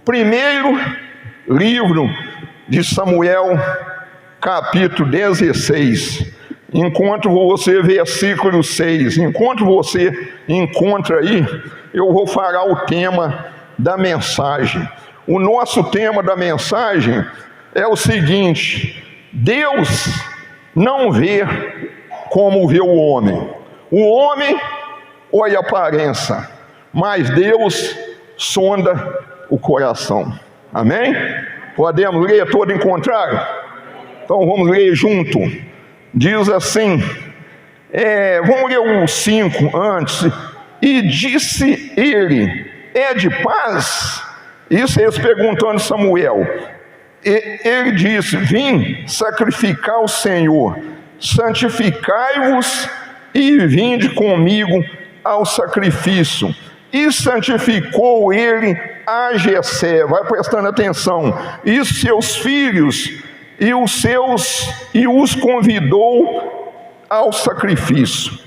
Primeiro livro de Samuel, capítulo 16. Enquanto você, versículo 6. Enquanto você encontra aí, eu vou falar o tema da mensagem. O nosso tema da mensagem é o seguinte: Deus não vê como vê o homem. O homem olha a aparência, mas Deus sonda o coração. Amém? Podemos ler todo em contrário? Então vamos ler junto. Diz assim, vamos ler o 5 antes. E disse ele, é de paz? Isso eles perguntando a Samuel. Ele disse, vim sacrificar ao Senhor, santificai-vos e vinde comigo ao sacrifício. E santificou ele a Jessé, vai prestando atenção, e seus filhos, e os convidou ao sacrifício.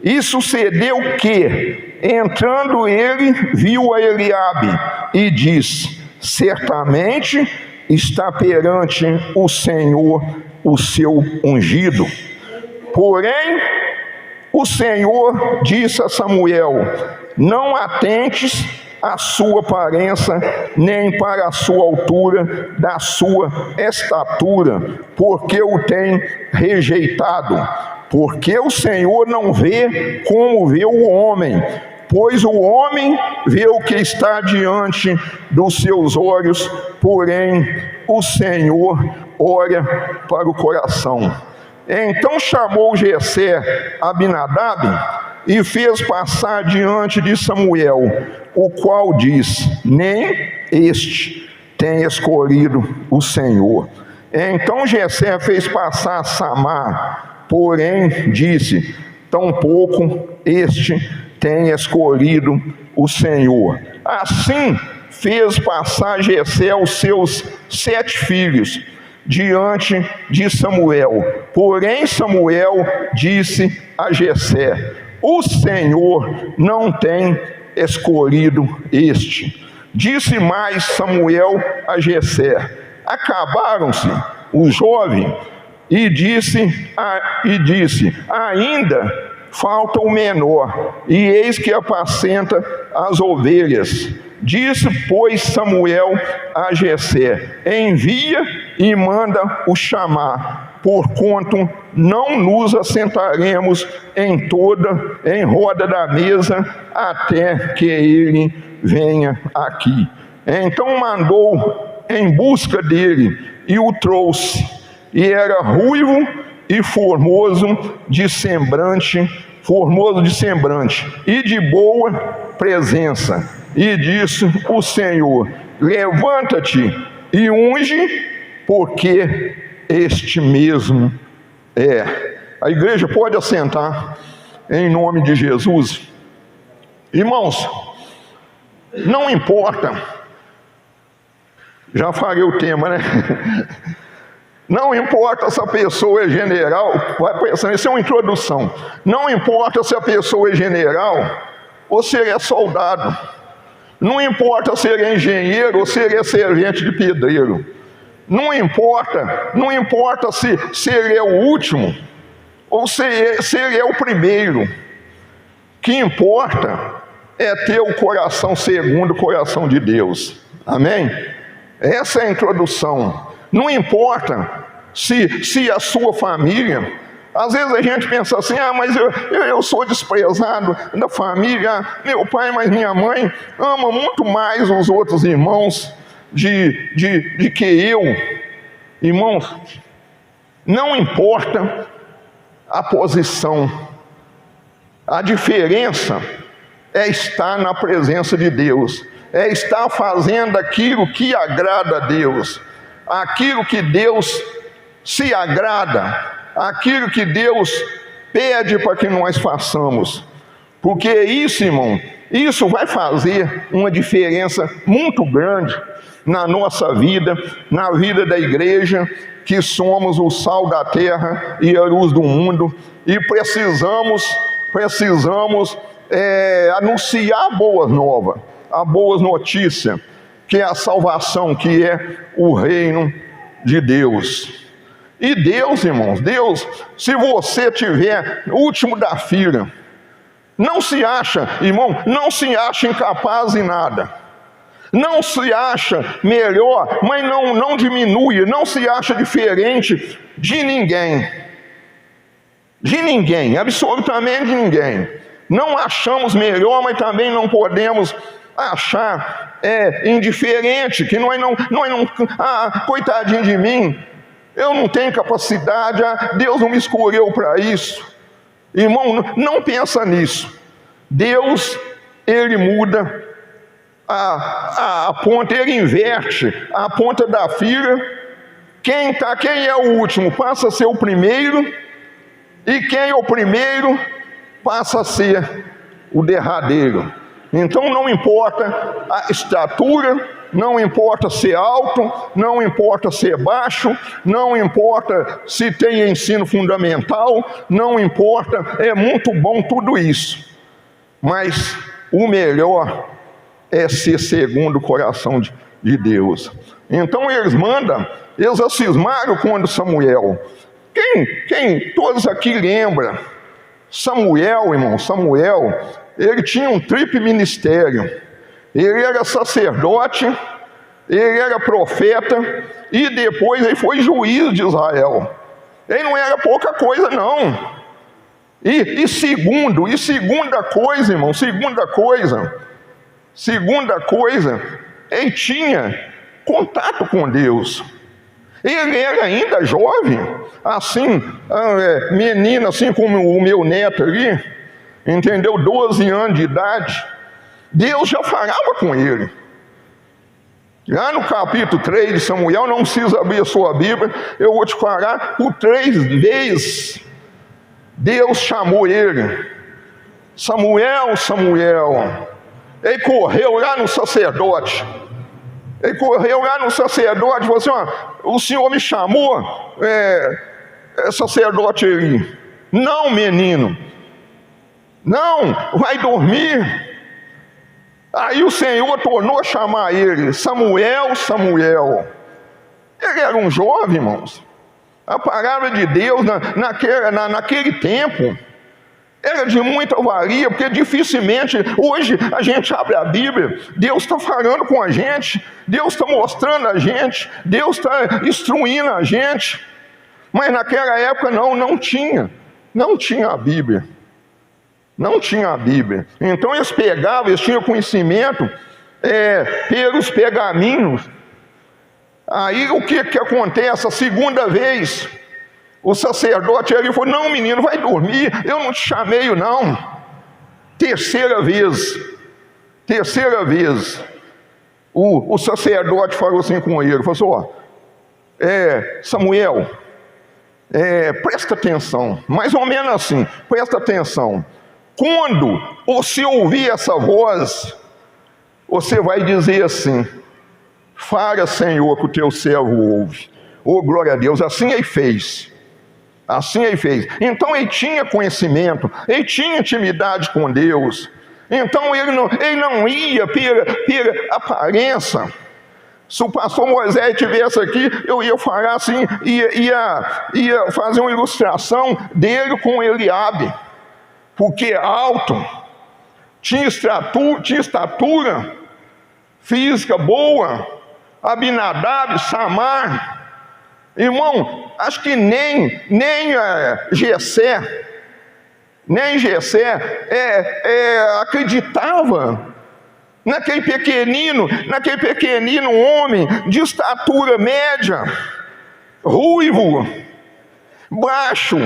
E sucedeu que, entrando ele, viu a Eliabe, e disse, certamente está perante o Senhor o seu ungido. Porém, o Senhor disse a Samuel, não atentes à sua aparência, nem para a sua altura, da sua estatura, porque o tem rejeitado. Porque o Senhor não vê como vê o homem, pois o homem vê o que está diante dos seus olhos, porém o Senhor olha para o coração. Então chamou Jessé Abinadab e fez passar diante de Samuel, o qual disse, nem este tem escolhido o Senhor. Então Jessé fez passar Samar, porém disse, tampouco este tem escolhido o Senhor. Assim fez passar Jessé os seus 7 filhos diante de Samuel. Porém Samuel disse a Jessé, o Senhor não tem escolhido este. Disse mais Samuel a Jessé, acabaram-se os jovens, e disse, ainda falta o menor, e eis que apacenta as ovelhas. Disse, pois, Samuel a Jessé, envia e manda o chamar, porquanto não nos assentaremos em roda da mesa, até que ele venha aqui. Então mandou em busca dele, e o trouxe, e era ruivo e formoso de semblante, e de boa presença. E disse o Senhor, levanta-te e unge, porque este mesmo é. A igreja pode assentar, em nome de Jesus. Irmãos, não importa, já falei o tema, né? Não importa se a pessoa é general, vai pensando, isso é uma introdução. Não importa se a pessoa é general ou se ele é soldado. Não importa se ele é engenheiro ou se ele é servente de pedreiro. Não importa se ele é o último ou se ele é o primeiro. O que importa é ter o coração segundo o coração de Deus. Amém? Essa é a introdução. Não importa se a sua família, às vezes a gente pensa assim, mas eu sou desprezado da família, meu pai, mas minha mãe ama muito mais os outros irmãos de que eu. Irmãos, não importa a posição, a diferença é estar na presença de Deus, é estar fazendo aquilo que agrada a Deus, aquilo que Deus se agrada, aquilo que Deus pede para que nós façamos. Porque isso, irmão, isso vai fazer uma diferença muito grande na nossa vida, na vida da igreja, que somos o sal da terra e a luz do mundo, e precisamos anunciar boas novas, a boas notícias, que é a salvação, que é o reino de Deus. E Deus, irmãos, Deus, se você tiver o último da fila, não se acha, irmão, não se acha incapaz em nada. Não se acha melhor, mas não diminui, não se acha diferente de ninguém. De ninguém, absolutamente de ninguém. Não achamos melhor, mas também não podemos achar indiferente, que nós não, coitadinho de mim, eu não tenho capacidade, Deus não me escolheu para isso. Irmão, não pensa nisso. Deus, Ele muda a ponta, Ele inverte a ponta da fila. Quem é o último passa a ser o primeiro, e quem é o primeiro passa a ser o derradeiro. Então não importa a estatura, não importa ser alto, não importa ser baixo, não importa se tem ensino fundamental, não importa, é muito bom tudo isso. Mas o melhor é ser segundo o coração de Deus. Então eles cismaram quando Samuel. Quem todos aqui lembram? Samuel, irmão, ele tinha um triplo ministério. Ele era sacerdote, ele era profeta, e depois ele foi juiz de Israel. Ele não era pouca coisa, não. E segunda coisa, irmão, segunda coisa, ele tinha contato com Deus. Ele era ainda jovem, assim, menino, assim como o meu neto ali, entendeu? 12 anos de idade. Deus já falava com ele. Lá no capítulo 3 de Samuel, não precisa abrir a sua Bíblia, eu vou te falar, por 3 vezes, Deus chamou ele. Samuel, Samuel. Ele correu lá no sacerdote. Ele correu lá no sacerdote e falou assim: o senhor me chamou, sacerdote ali. Não, menino. Não, vai dormir. Aí o Senhor tornou a chamar ele: Samuel, Samuel. Ele era um jovem, irmãos. A palavra de Deus naquele tempo era de muita valia, porque dificilmente hoje a gente abre a Bíblia, Deus está falando com a gente, Deus está mostrando a gente, Deus está instruindo a gente. Mas naquela época não tinha a Bíblia. Não tinha a Bíblia. Então eles tinham conhecimento pelos pergaminhos. Aí o que acontece? A segunda vez, o sacerdote ele falou: não, menino, vai dormir, eu não te chamei não. Terceira vez, o sacerdote falou assim com ele, falou assim: Samuel, presta atenção, mais ou menos assim, presta atenção. Quando você ouvir essa voz, você vai dizer assim: fala, Senhor, que o teu servo ouve. Oh, glória a Deus. Assim ele fez. Então ele tinha conhecimento, ele tinha intimidade com Deus. Então ele não ia pela aparência. Se o pastor Moisés estivesse aqui, eu ia falar assim, ia fazer uma ilustração dele com Eliabe. Porque alto, tinha estatura física boa. Abinadab, Samar. Irmão, acho que nem Jessé acreditava naquele pequenino homem de estatura média, ruivo, baixo,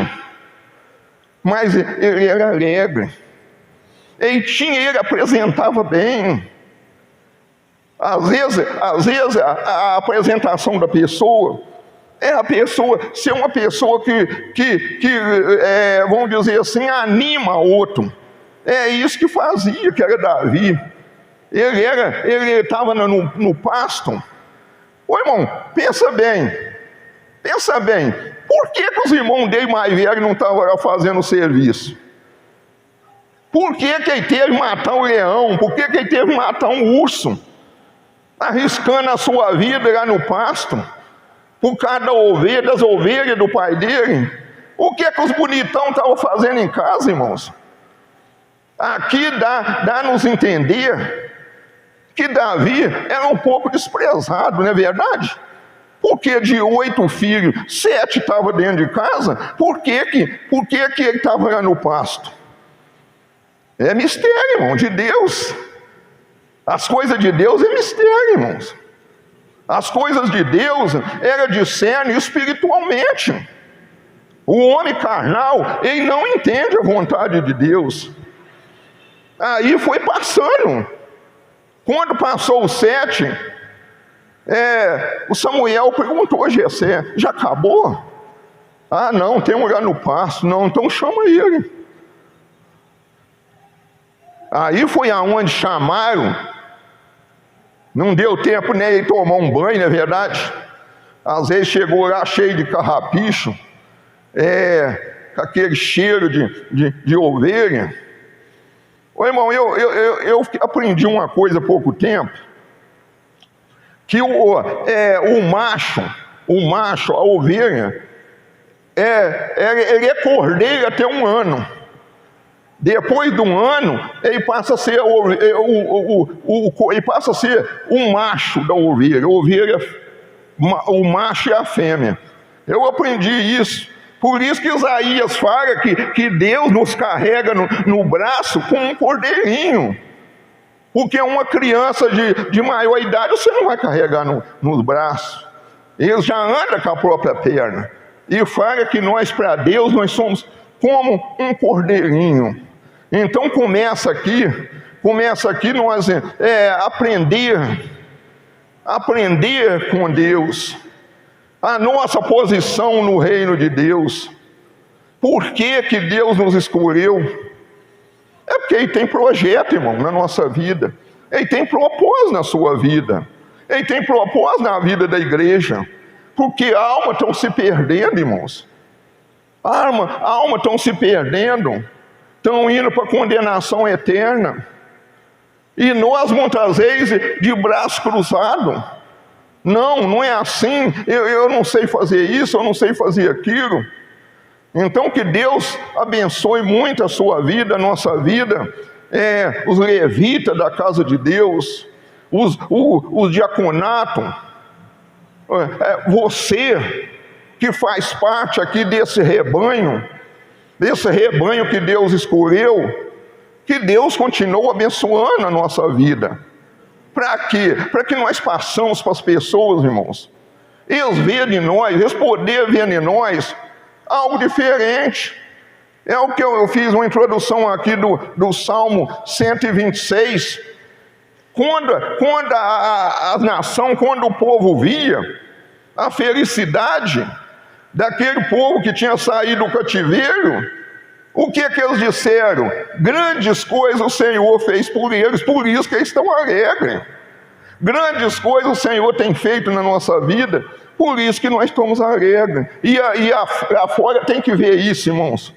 mas ele era alegre. Ele apresentava bem. Às vezes a apresentação da pessoa é a pessoa ser uma pessoa que vamos dizer assim, anima outro. É isso que fazia, que era Davi. Ele estava no pasto. Ô irmão, pensa bem, por que os irmãos dele mais velhos não estavam lá fazendo o serviço? Por que ele teve que matar um leão? Por que ele teve que matar um urso? arriscando a sua vida lá no pasto, por cada ovelha, das ovelhas do pai dele. O que é que os bonitão estavam fazendo em casa, irmãos? Aqui dá-nos entender que Davi era um pouco desprezado, não é verdade? Porque de 8 filhos, 7 estavam dentro de casa, por que ele estava lá no pasto? É mistério, irmão, de Deus. As coisas de Deus é mistério, irmãos. As coisas de Deus ela discerne espiritualmente. O homem carnal, ele não entende a vontade de Deus. Aí foi passando. Quando passou os 7, o Samuel perguntou a Jessé: já acabou? Ah, não, tem um lugar no pasto. Não, então chama ele. Aí foi aonde chamaram. Não deu tempo nem ele tomar um banho, não é verdade? Às vezes chegou lá cheio de carrapicho, com aquele cheiro de ovelha. Ô irmão, eu aprendi uma coisa há pouco tempo, que o macho, a ovelha, ele é cordeiro até 1 ano. Depois de 1 ano, ele passa a ser um macho da ovelha. O macho é a fêmea. Eu aprendi isso. Por isso que Isaías fala que Deus nos carrega no braço com um cordeirinho. Porque uma criança de maior idade você não vai carregar nos braços. Ele já anda com a própria perna. E fala que nós, para Deus, nós somos como um cordeirinho. Então começa aqui nós aprender com Deus, a nossa posição no reino de Deus. Por que Deus nos escolheu? É porque Ele tem projeto, irmão, na nossa vida. Ele tem propósito na sua vida. Ele tem propósito na vida da igreja. Porque almas estão se perdendo, irmãos. Almas estão se perdendo. Estão indo para a condenação eterna. E nós, muitas vezes, de braço cruzado. Não é assim. Eu não sei fazer isso, eu não sei fazer aquilo. Então, que Deus abençoe muito a sua vida, a nossa vida. Os levitas da casa de Deus, os diaconatos. Você que faz parte aqui desse rebanho que Deus escolheu, que Deus continue abençoando a nossa vida. Para quê? Para que nós passamos para as pessoas, irmãos, eles verem em nós, eles poderem ver em nós algo diferente. É o que eu fiz uma introdução aqui do Salmo 126. Quando a nação, quando o povo via a felicidade daquele povo que tinha saído do cativeiro, o que eles disseram? Grandes coisas o Senhor fez por eles, por isso que eles estão alegres. Grandes coisas o Senhor tem feito na nossa vida, por isso que nós estamos alegres. E afora tem que ver isso, irmãos.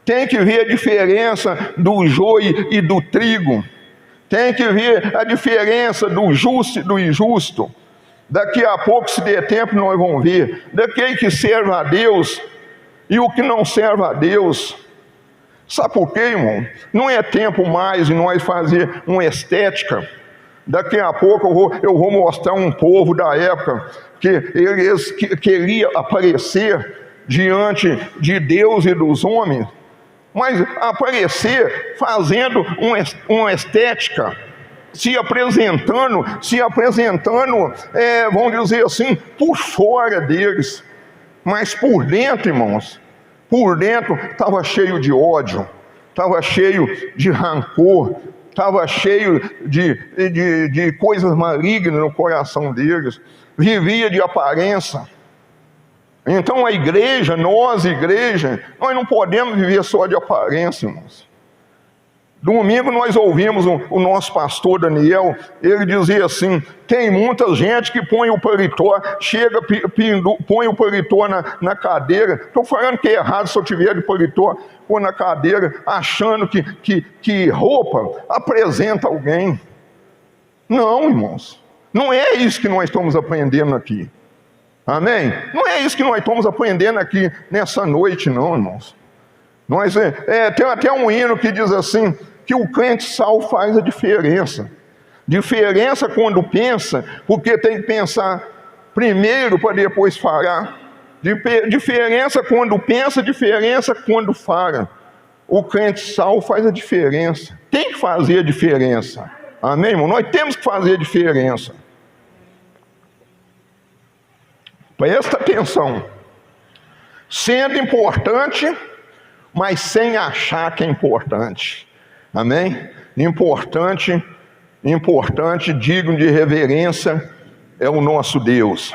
Tem que ver a diferença do joio e do trigo. Tem que ver a diferença do justo e do injusto. Daqui a pouco, se der tempo, nós vamos ver. Daquele que serve a Deus e o que não serve a Deus. Sabe por quê, irmão? Não é tempo mais de nós fazer uma estética. Daqui a pouco eu vou mostrar um povo da época que eles queriam aparecer diante de Deus e dos homens, mas aparecer fazendo uma estética, se apresentando, vamos dizer assim, por fora deles. Mas por dentro, irmãos, por dentro estava cheio de ódio, estava cheio de rancor, estava cheio de coisas malignas no coração deles, vivia de aparência. Então a igreja, nós não podemos viver só de aparência, irmãos. Domingo nós ouvimos o nosso pastor Daniel, ele dizia assim: tem muita gente que põe o paletó, põe o paletó na cadeira. Estou falando que é errado se eu tiver de paletó, pôr na cadeira, achando que roupa apresenta alguém. Não, irmãos, Não é isso que nós estamos aprendendo aqui. Amém? Não é isso que nós estamos aprendendo aqui nessa noite, não, irmãos. Tem até um hino que diz assim, que o crente salvo faz a diferença. Diferença quando pensa, porque tem que pensar primeiro para depois falar. Diferença quando pensa, diferença quando fala. O crente salvo faz a diferença. Tem que fazer a diferença. Amém, irmão? Nós temos que fazer a diferença. Presta atenção. Sendo importante, mas sem achar que é importante. Amém? Importante, digno de reverência é o nosso Deus.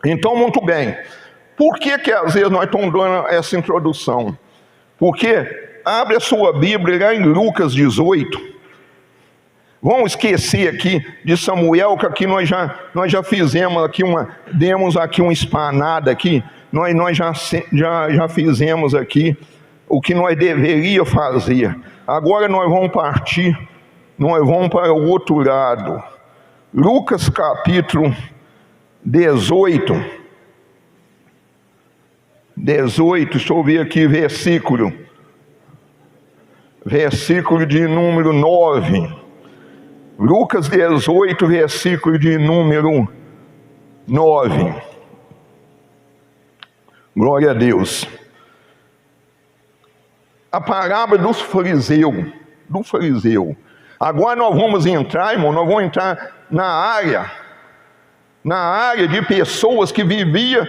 Então, muito bem. Por que às vezes nós estamos dando essa introdução? Porque abre a sua Bíblia lá em Lucas 18. Vamos esquecer aqui de Samuel, que aqui nós já fizemos aqui demos aqui uma espanada aqui. Nós já fizemos aqui o que nós deveríamos fazer. Agora nós vamos para o outro lado. Lucas capítulo 18, deixa eu ver aqui, versículo de número 9. Lucas 18, versículo de número 9. Glória a Deus. A parábola do fariseu. Agora nós vamos entrar, irmão, nós vamos entrar na área de pessoas que viviam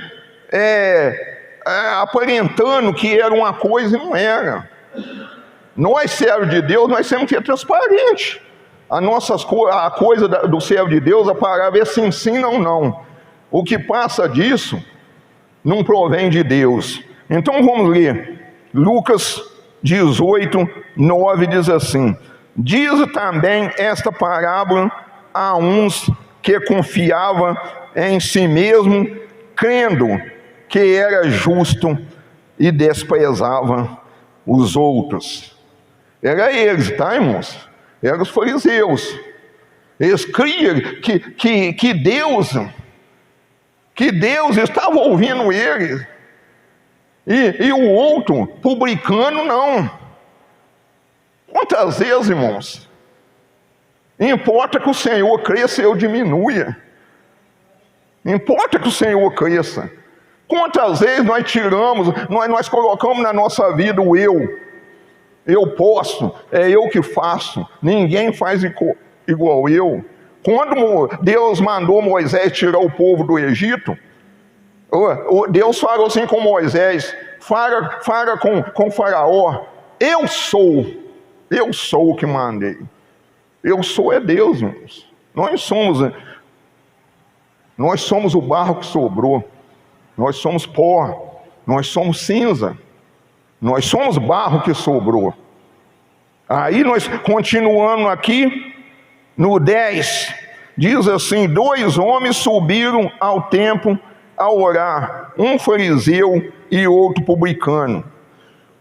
aparentando que era uma coisa e não era. Nós, servos de Deus, nós temos que ser transparentes. A coisa do servo de Deus, a palavra é sim, sim, não, não. O que passa disso não provém de Deus. Então vamos ler. Lucas 18, 9 diz assim: diz também esta parábola a uns que confiavam em si mesmo, crendo que era justo e desprezava os outros. Era eles, tá, irmãos? Eram os fariseus. Eles criam que Deus estava ouvindo eles. E o outro, publicano, não. Quantas vezes, irmãos, importa que o Senhor cresça e eu diminua. Importa que o Senhor cresça. Quantas vezes nós tiramos, nós colocamos na nossa vida o eu posso, é eu que faço, ninguém faz igual eu. Quando Deus mandou Moisés tirar o povo do Egito, Deus falou assim com Moisés: fala com Faraó, eu sou o que mandei. Eu sou é Deus, irmãos. Nós somos o barro que sobrou, nós somos pó, nós somos cinza, nós somos barro que sobrou. Aí nós continuando aqui no 10, diz assim: 2 homens subiram ao templo a orar, um fariseu e outro publicano.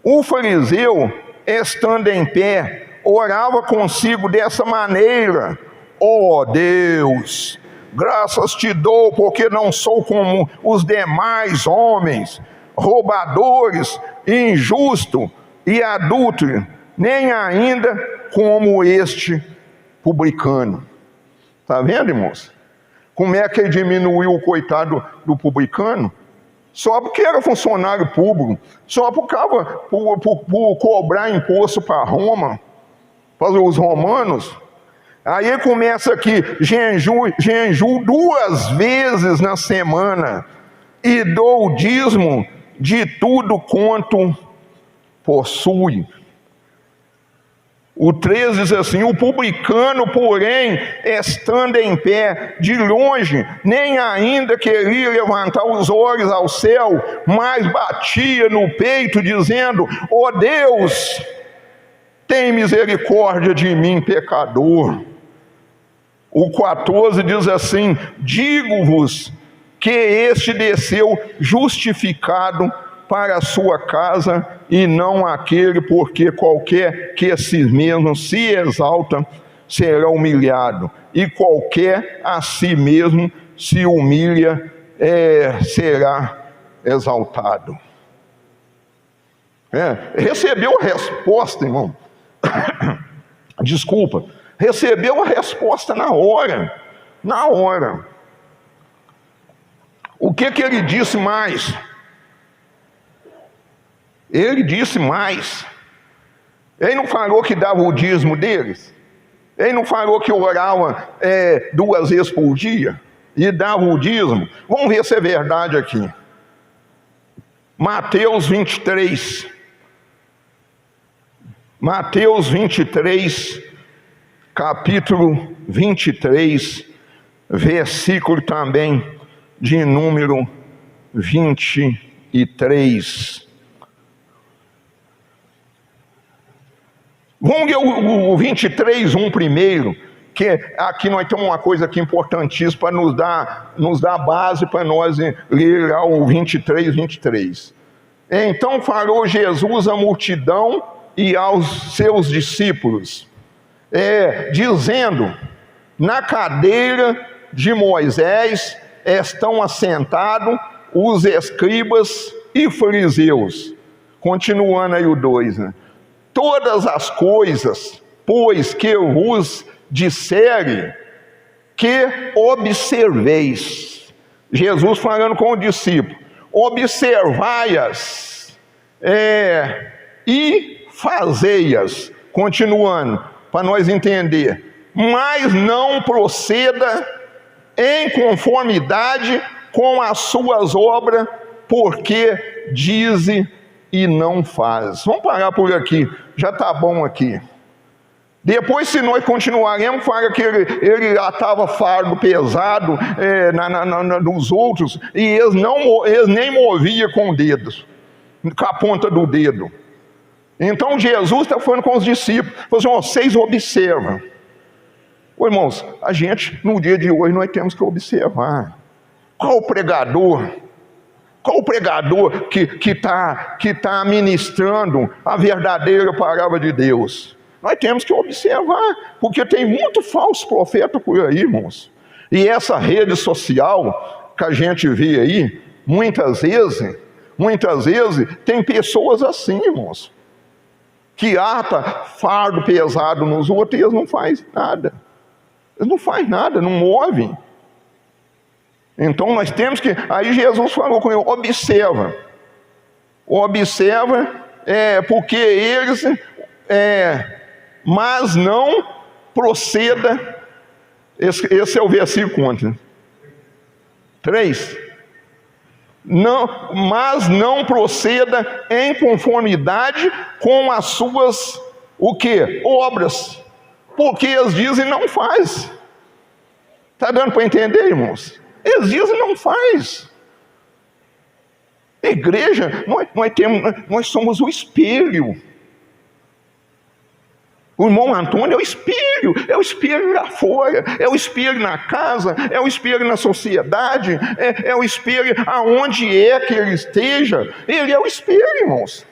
O fariseu, estando em pé, orava consigo dessa maneira: ó Deus, graças te dou, porque não sou como os demais homens, roubadores, injusto e adúltero, nem ainda como este publicano. Está vendo, irmãos? Como é que ele diminuiu o coitado do publicano? Só porque era funcionário público, só por cobrar imposto para Roma, para os romanos. Aí ele começa aqui: jejum 2 vezes na semana, e dou o dízimo de tudo quanto possui. O 13 diz assim: o publicano, porém, estando em pé, de longe, nem ainda queria levantar os olhos ao céu, mas batia no peito, dizendo: ó Deus, tem misericórdia de mim, pecador. O 14 diz assim: digo-vos que este desceu justificado para a sua casa, e não aquele, porque qualquer que a si mesmo se exalta será humilhado, e qualquer a si mesmo se humilha, será exaltado. Recebeu a resposta, irmão. Desculpa. Recebeu a resposta na hora. Na hora. O que ele disse mais? Ele disse mais. Ele não falou que dava o dízimo deles? Ele não falou que orava 2 vezes por dia? E dava o dízimo? Vamos ver se é verdade aqui. Mateus 23. Mateus 23, capítulo 23, versículo também de número 23. Vamos ver o 23, 1 primeiro, que aqui nós temos uma coisa aqui importantíssima para nos dar base para nós ler lá o 23, 23. Então falou Jesus à multidão e aos seus discípulos, dizendo: na cadeira de Moisés estão assentados os escribas e fariseus. Continuando aí o 2, né? Todas as coisas, pois, que eu vos disserem, que observeis. Jesus falando com o discípulo: observai-as e fazei-as. Continuando, para nós entender: mas não proceda em conformidade com as suas obras, porque dize e não faz. Vamos parar por aqui, já está bom aqui. Depois, se nós continuaremos, fala que ele atava fardo pesado nos outros, e eles nem moviam com dedos, com a ponta do dedo. Então Jesus está falando com os discípulos, falou assim: vocês observam. Ô, irmãos, a gente no dia de hoje nós temos que observar. Qual o pregador que tá ministrando a verdadeira palavra de Deus? Nós temos que observar, porque tem muito falso profeta por aí, irmãos. E essa rede social que a gente vê aí, muitas vezes tem pessoas assim, irmãos, que ata fardo pesado nos outros e eles não fazem nada. Eles não fazem nada, não movem. Então nós temos que... Aí Jesus falou com ele: observa, porque eles... mas não proceda... Esse é o versículo quanto? 3. Não, mas não proceda em conformidade com as suas... o quê? Obras. Porque eles dizem não faz. Está dando para entender, irmãos? Eles dizem não faz. Igreja, nós somos o espelho. O irmão Antônio é o espelho lá fora, é o espelho na casa, é o espelho na sociedade, é o espelho aonde que ele esteja, ele é o espelho, irmãos.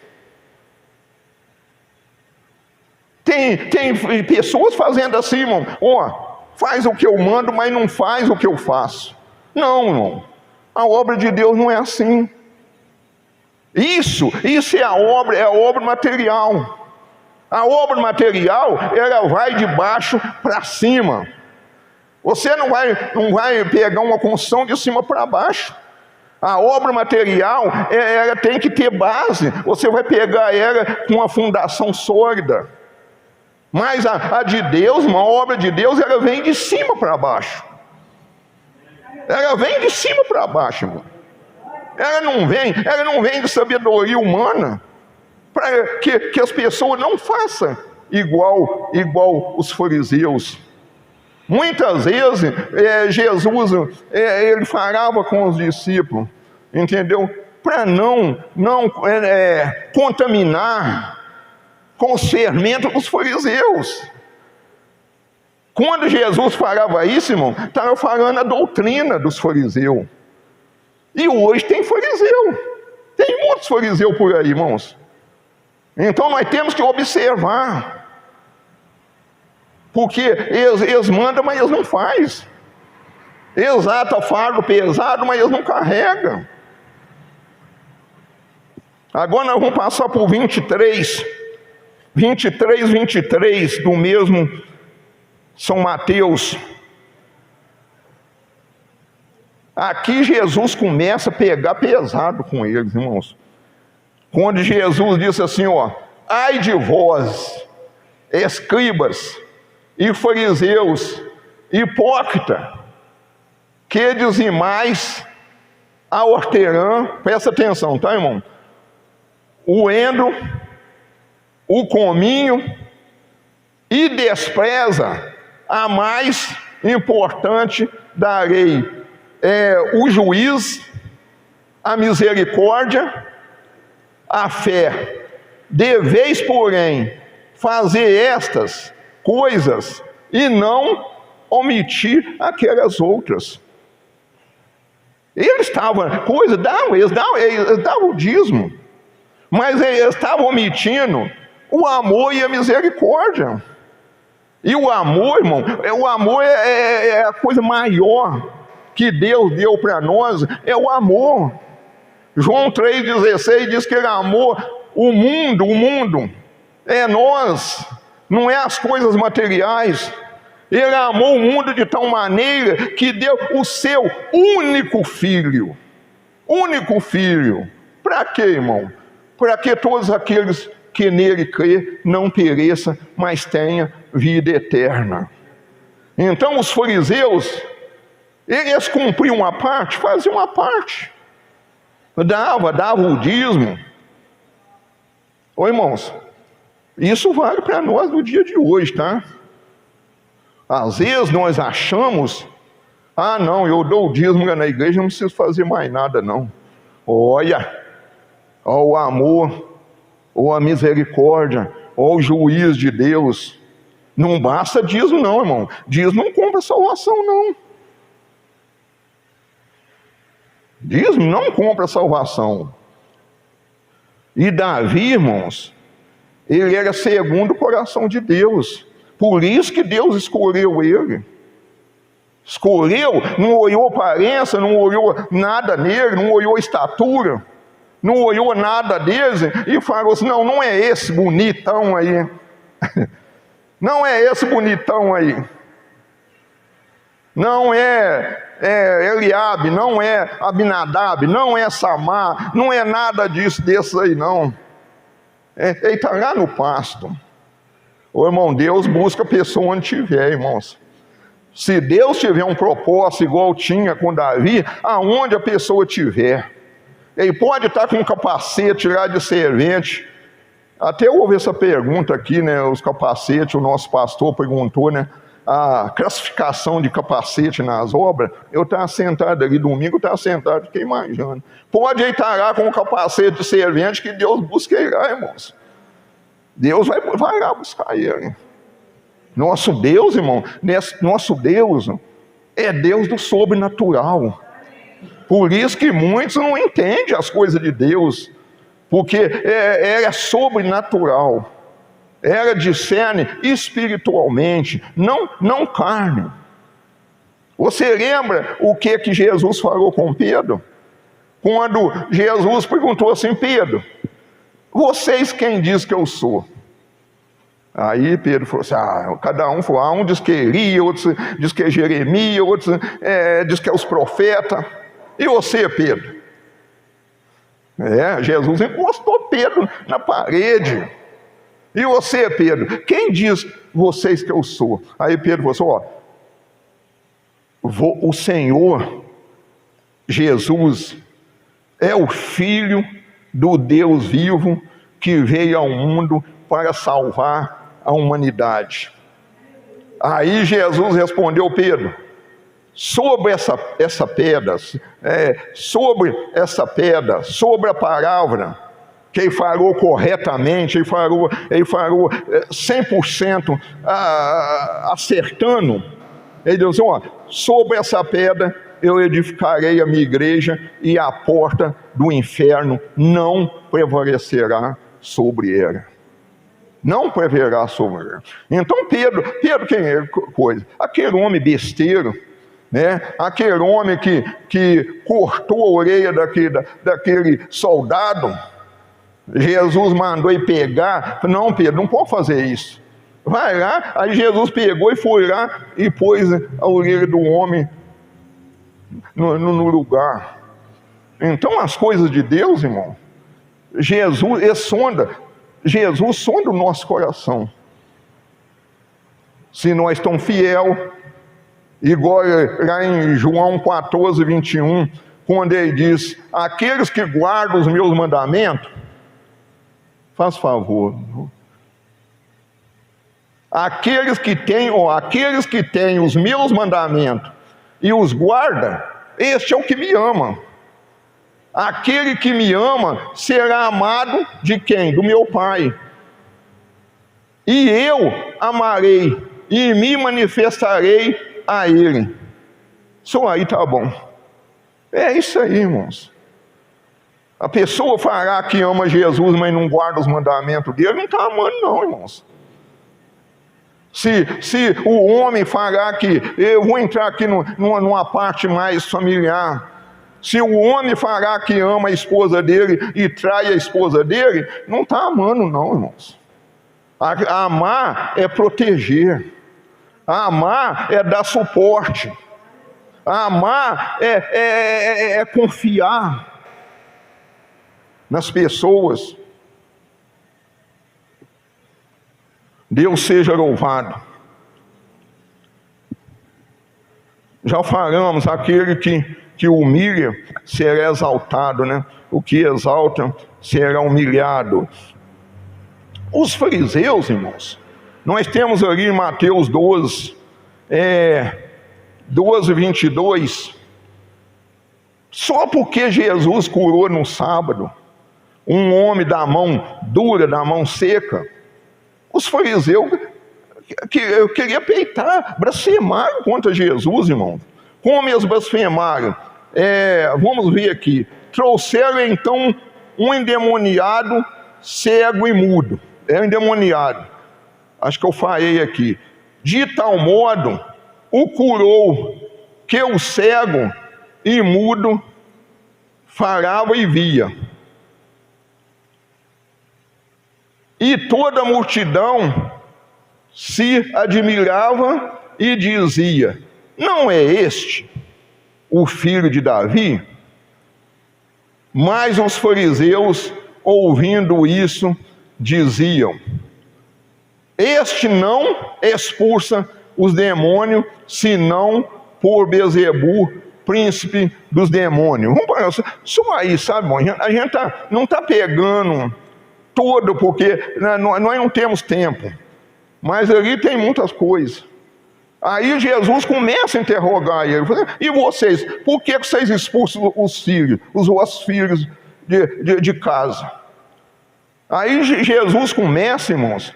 Tem pessoas fazendo assim, irmão: faz o que eu mando, mas não faz o que eu faço. Não, irmão, a obra de Deus não é assim. Isso é a obra material. A obra material, ela vai de baixo para cima. Você não vai pegar uma construção de cima para baixo. A obra material, ela tem que ter base. Você vai pegar ela com uma fundação sólida. Mas a de Deus, uma obra de Deus, ela vem de cima para baixo. Ela vem de cima para baixo, irmão. Ela não vem de sabedoria humana, para que as pessoas não façam igual os fariseus. Muitas vezes Jesus ele falava com os discípulos, entendeu? Para não contaminar com os fermentos dos fariseus. Quando Jesus falava isso, irmão, estava falando a doutrina dos fariseus. E hoje tem fariseu. Tem muitos fariseus por aí, irmãos. Então nós temos que observar. Porque eles mandam, mas eles não fazem. Eles atam fardo pesado, mas eles não carregam. Agora nós vamos passar por 23 do mesmo São Mateus. Aqui Jesus começa a pegar pesado com eles, irmãos. Quando Jesus disse assim, ó: ai de vós, escribas e fariseus, hipócrita, que dizimais a hortelã, presta atenção, tá, irmão? O endro, o cominho, e despreza a mais importante da lei, o juízo, a misericórdia, a fé. Deveis, porém, fazer estas coisas e não omitir aquelas outras. Eles estavam, eles davam o dízimo, mas eles estavam omitindo o amor e a misericórdia. E o amor, irmão, o amor é a coisa maior que Deus deu para nós, é o amor. João 3,16 diz que ele amou o mundo é nós, não é as coisas materiais. Ele amou o mundo de tal maneira que deu o seu único filho. Único filho. Para quê, irmão? Para que todos aqueles que nele crê não pereçam, mas tenham vida eterna. Então os fariseus, eles cumpriam uma parte, faziam uma parte. Dava o dízimo. Ô irmãos, isso vale para nós no dia de hoje, tá? Às vezes nós achamos, não, eu dou o dízimo na igreja, não preciso fazer mais nada não. Olha, o amor, ou a misericórdia, ou o juízo de Deus. Não basta dízimo não, irmão. Dízimo não compra salvação não. Dízimo não compra salvação. E Davi, irmãos, ele era segundo o coração de Deus. Por isso que Deus escolheu ele. Escolheu, não olhou aparência, não olhou nada nele, não olhou estatura, não olhou nada dele e falou assim, não é esse bonitão aí. Não é esse bonitão aí. Não é Eliabe, não é Abinadab, não é Samar, não é nada disso, desses aí não. Ele está lá no pasto. Ô irmão, Deus busca a pessoa onde tiver, irmãos. Se Deus tiver um propósito igual tinha com Davi, aonde a pessoa tiver. Ele pode estar com um capacete lá de servente. Até eu ouvi essa pergunta aqui, né? Os capacetes, o nosso pastor perguntou, né? A classificação de capacete nas obras. Eu estava sentado ali, domingo eu estava sentado, fiquei imaginando. Pode estar lá com o capacete de servente que Deus busca ele lá, irmãos. Deus vai lá buscar ele. Nosso Deus, irmão, nosso Deus é Deus do sobrenatural. Por isso que muitos não entendem as coisas de Deus, porque é sobrenatural. Ela discerne espiritualmente, não carne. Você lembra o que Jesus falou com Pedro? Quando Jesus perguntou assim, Pedro, vocês quem diz que eu sou? Aí Pedro falou assim, cada um falou, um diz que é Elias, outro diz que é Jeremias, outro diz que é os profetas. E você, Pedro? Jesus encostou Pedro na parede. E você, Pedro? Quem diz vocês que eu sou? Aí Pedro falou assim, o Senhor Jesus é o Filho do Deus vivo que veio ao mundo para salvar a humanidade. Aí Jesus respondeu Pedro, sobre essa pedra, sobre a palavra, que ele falou corretamente, ele falou 100% acertando, ele disse assim, sobre essa pedra eu edificarei a minha igreja e a porta do inferno não prevalecerá sobre ela. não preverá sobre ela. Então Pedro quem é? Coisa? Aquele homem besteiro, né? Aquele homem que cortou a orelha daquele soldado. Jesus mandou ele pegar. Não, Pedro, não pode fazer isso. Vai lá. Aí Jesus pegou e foi lá e pôs a orelha do homem no lugar. Então as coisas de Deus, irmão, Jesus sonda o nosso coração. Se nós estamos fiéis, igual lá em João 14, 21, quando ele diz: aqueles que guardam os meus mandamentos, faz favor, aqueles que têm os meus mandamentos e os guarda, este é o que me ama. Aquele que me ama será amado de quem? Do meu Pai. E eu amarei e me manifestarei a Ele. Só aí tá bom. É isso aí, irmãos. A pessoa falar que ama Jesus, mas não guarda os mandamentos dele, não está amando não, irmãos. Se o homem falar que, eu vou entrar aqui numa parte mais familiar, se o homem falar que ama a esposa dele e trai a esposa dele, não está amando não, irmãos. Amar é proteger. Amar é dar suporte. Amar é confiar nas pessoas. Deus seja louvado. Já falamos, aquele que humilha será exaltado, né? O que exalta será humilhado. Os fariseus, irmãos, nós temos ali em Mateus 12, 22, só porque Jesus curou no sábado um homem da mão dura, da mão seca, os fariseus queriam peitar, blasfemaram contra Jesus, irmão. Como eles blasfemaram? Vamos ver aqui. Trouxeram então um endemoniado, cego e mudo. É um endemoniado. Acho que eu falei aqui. De tal modo, o curou, que o cego e mudo falava e via. E toda a multidão se admirava e dizia: não é este o filho de Davi? Mas os fariseus, ouvindo isso, diziam: este não expulsa os demônios, senão por Beelzebul, príncipe dos demônios. Isso aí, sabe, bom, a gente não está pegando todo, porque nós não temos tempo, mas ali tem muitas coisas. Aí Jesus começa a interrogar ele: e vocês, por que vocês expulsam os vossos filhos de casa? Aí Jesus começa, irmãos,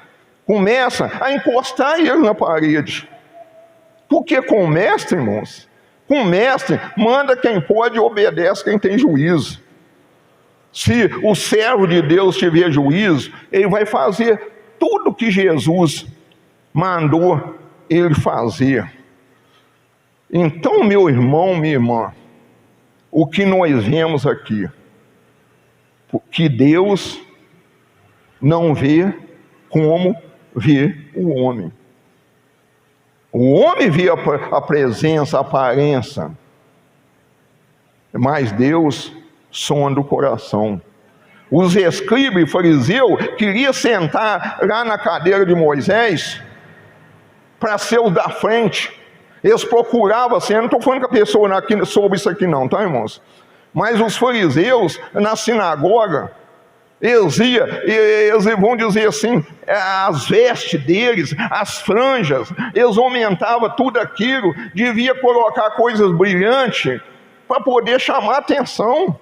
a encostar ele na parede. Porque com o mestre, irmãos, com o mestre, manda quem pode e obedece quem tem juízo. Se o servo de Deus tiver juízo, ele vai fazer tudo o que Jesus mandou ele fazer. Então, meu irmão, minha irmã, o que nós vemos aqui? Que Deus não vê como vê o homem. O homem vê a presença, a aparência, mas Deus sonda o coração. Os escribas e fariseus queriam sentar lá na cadeira de Moisés para ser os da frente. Eles procuravam assim, eu não estou falando que a pessoa aqui soube isso aqui não, tá, irmãos? Mas os fariseus, na sinagoga, eles vão dizer assim, as vestes deles, as franjas, eles aumentavam tudo aquilo, devia colocar coisas brilhantes para poder chamar atenção.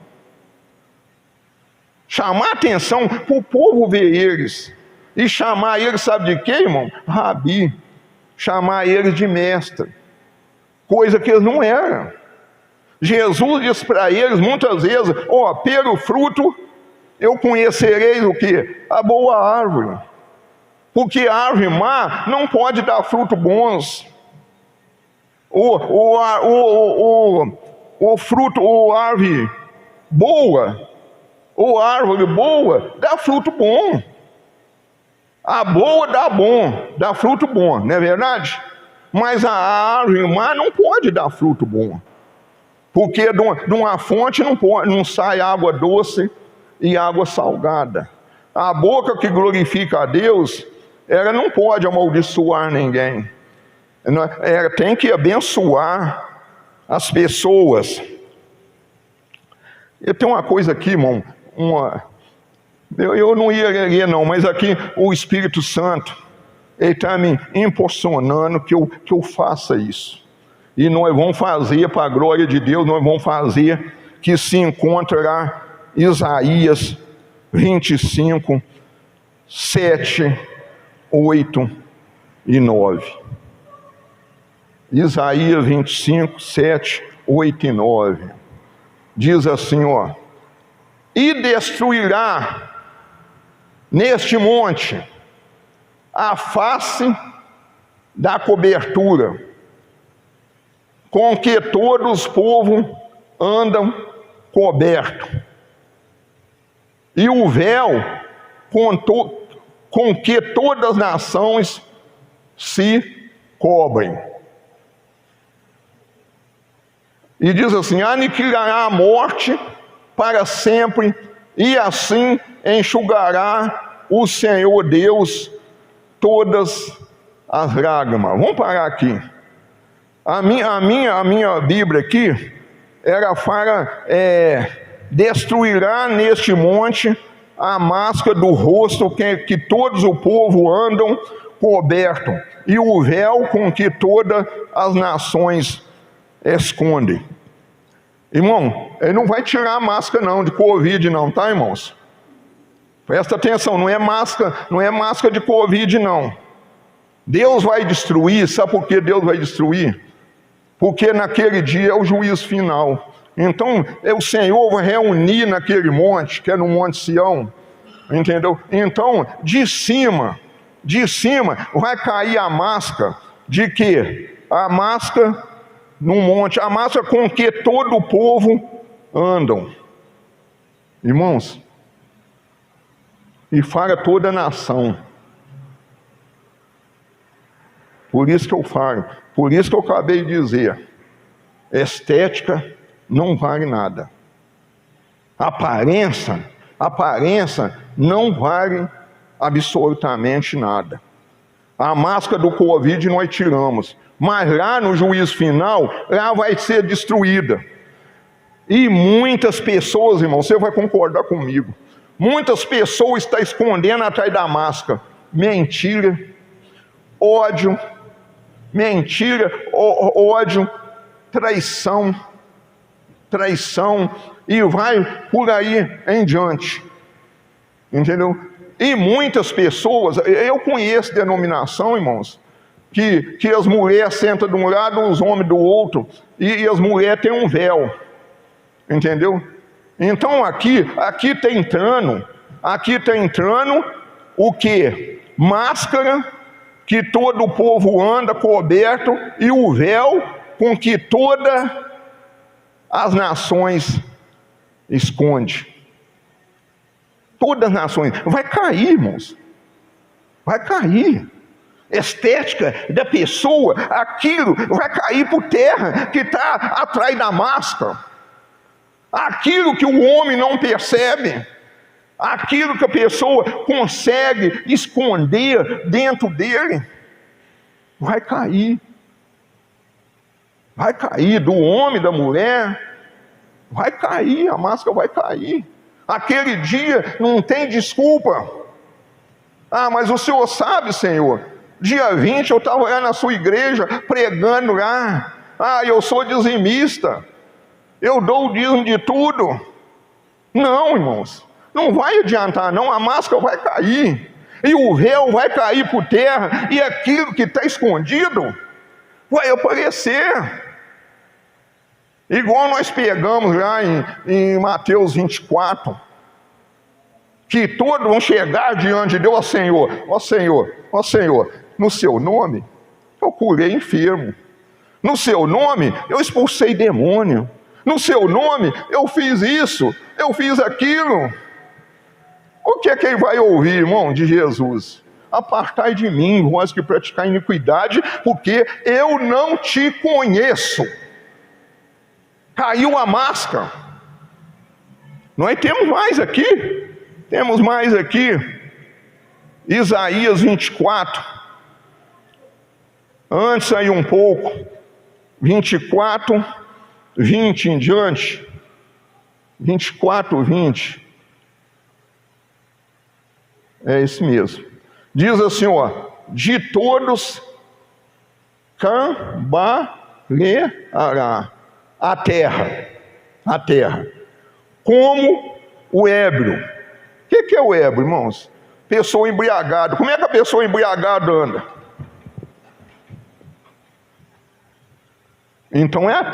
Chamar atenção para o povo ver eles. E chamar eles, sabe de quê, irmão? Rabi. Chamar eles de mestre. Coisa que eles não eram. Jesus disse para eles muitas vezes: pelo fruto eu conhecereis o quê? A boa árvore. Porque a árvore má não pode dar fruto bons. A árvore boa, ou árvore boa, dá fruto bom. A boa dá fruto bom, não é verdade? Mas a árvore má não pode dar fruto bom. Porque de uma fonte não sai água doce e água salgada. A boca que glorifica a Deus, ela não pode amaldiçoar ninguém. Ela tem que abençoar as pessoas. Eu tenho uma coisa aqui, irmão. Eu não ia ler não, mas aqui o Espírito Santo, ele está me impulsionando que eu faça isso. E nós vamos fazer, para a glória de Deus, nós vamos fazer que se encontra lá Isaías 25, 7, 8 e 9. Isaías 25, 7, 8 e 9. Diz assim, ó: e destruirá neste monte a face da cobertura, com que todos os povos andam coberto, e o véu com que todas as nações se cobrem. E diz assim: aniquilará a morte para sempre, e assim enxugará o Senhor Deus todas as lágrimas. Vamos parar aqui. A minha Bíblia aqui, ela fala, destruirá neste monte a máscara do rosto que todos o povo andam coberto, e o véu com que todas as nações escondem. Irmão, ele não vai tirar a máscara não, de Covid não, tá, irmãos? Presta atenção, não é máscara de Covid não. Deus vai destruir, sabe por que Deus vai destruir? Porque naquele dia é o juízo final. Então, o Senhor vai reunir naquele monte, que é no Monte Sião, entendeu? Então, de cima, vai cair a máscara de quê? A máscara no monte, a máscara com que todo o povo andam. Irmãos, e fala toda a nação. Por isso que eu falo, por isso que eu acabei de dizer, estética não vale nada. Aparência não vale absolutamente nada. A máscara do Covid nós tiramos, mas lá no juízo final, lá vai ser destruída. E muitas pessoas, irmão, você vai concordar comigo, muitas pessoas estão escondendo atrás da máscara mentira, ódio, traição, e vai por aí em diante, entendeu? E muitas pessoas, eu conheço denominação, irmãos, que as mulheres sentam de um lado, os homens do outro, e as mulheres têm um véu, entendeu? Então aqui está entrando o que? Máscara, que todo o povo anda coberto, e o véu com que todas as nações esconde. Todas as nações. Vai cair, irmãos. Vai cair. Estética da pessoa, aquilo vai cair por terra que está atrás da máscara. Aquilo que o homem não percebe, aquilo que a pessoa consegue esconder dentro dele, vai cair. Vai cair, do homem, da mulher, vai cair, a máscara vai cair. Aquele dia não tem desculpa. Ah, mas o Senhor sabe, Senhor, dia 20 eu estava lá na sua igreja, pregando lá. Ah, eu sou dizimista, eu dou o dízimo de tudo. Não, irmãos, não vai adiantar não, a máscara vai cair, e o véu vai cair por terra, e aquilo que está escondido vai aparecer. Igual nós pegamos lá em Mateus 24, que todos vão chegar diante de Deus, ó Senhor, ó Senhor, ó Senhor, no seu nome eu curei enfermo, no seu nome eu expulsei demônio, no seu nome eu fiz isso, eu fiz aquilo. O que é que ele vai ouvir, irmão, de Jesus? Apartai de mim, vós que praticai iniquidade, porque eu não te conheço. Caiu a máscara. Nós temos mais aqui. Isaías 24. Antes aí um pouco. 24, 20 em diante. 24, 20. É esse mesmo. Diz assim, ó: de todos cambaleará a terra, como o ébrio. O que é o ébrio, irmãos? Pessoa embriagada. Como é que a pessoa embriagada anda? Então é a